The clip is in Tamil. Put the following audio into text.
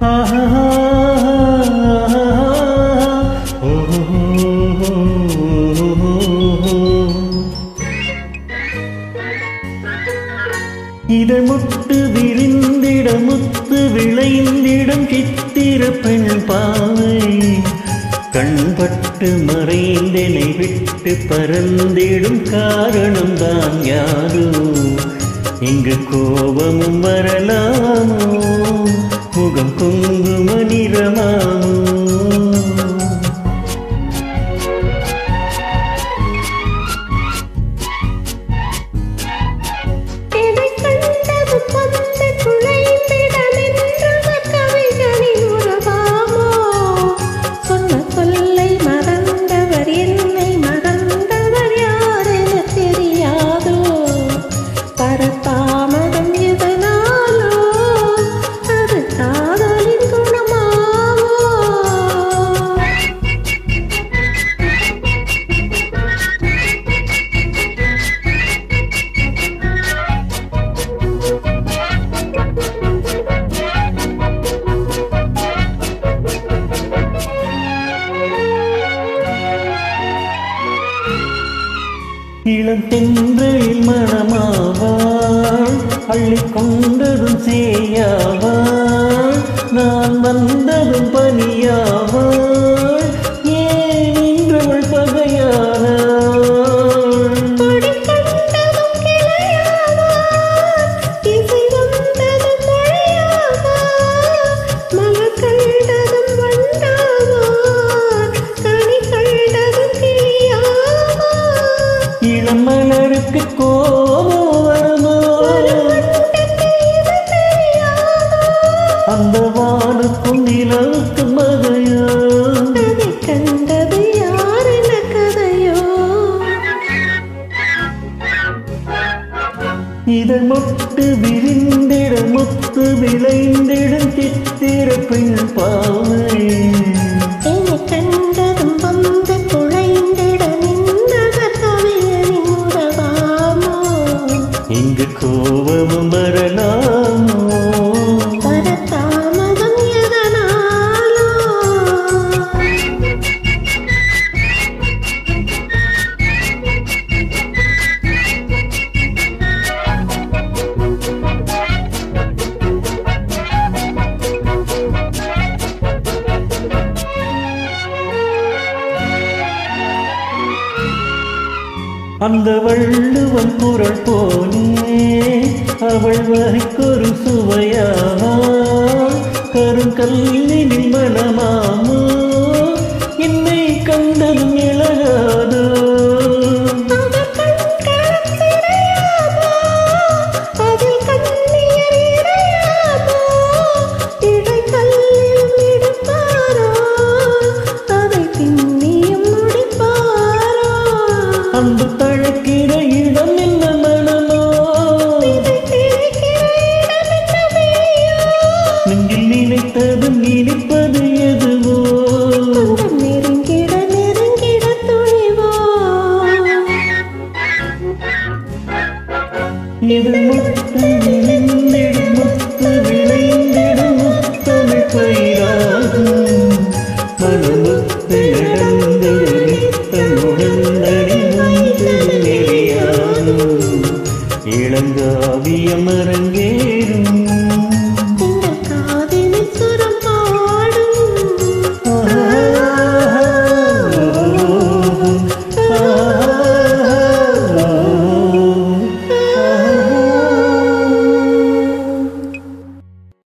ஆஹா இதழ் முட்டு விரிந்திட முத்து விளைந்திடம் சித்திர பெண் பாவை கண்பட்டு மறைந்தனை விட்டு பறந்திடும் காரணம்தான் யாரோ இங்கு கோபமும் வரலாமோ முகம் குங்கும நிறமாமோ இளம் தென்றலில் மணமாவாள் அள்ளிக்கொண்டதும் சேயாவாள் நான் வந்ததும் பனியாவாள் ஏன் இன்றவள் பகையானாள் மலருக்கு கோபம் வருமோ அந்த வானுக்கும் நிலவுக்கு மகையோ கண்டது யாரின கதையோ இதழ் முட்டு விரிந்திட முத்து விளைந்திடும் சித்திர பெண் பாவை கண்டதும் வந்து குழைந்திட இங்கு கோபமும் வரலாமோ தாமதம் எதனாலோ அந்த வள்ளுவன் குரல் போலே அவள் வரைக்கொரு சுவையாமா கருங்கல்லினில் மனமாமோ என்னை கண்டதும் இழகாதோ அந்த தழக்கிற இடம் என்ன மனமோ நெஞ்சில் நினைத்ததும் இனிப்பது எதுவோ நெருங்கிட நெருங்கிட துணிவோ இது முத்து விளைந்திடும் முத்து விளைந்திடும் முத்தமிழ் பயிராகும் மனமுத்து நடந்தது நித்தமுடன் இளங்காவியமர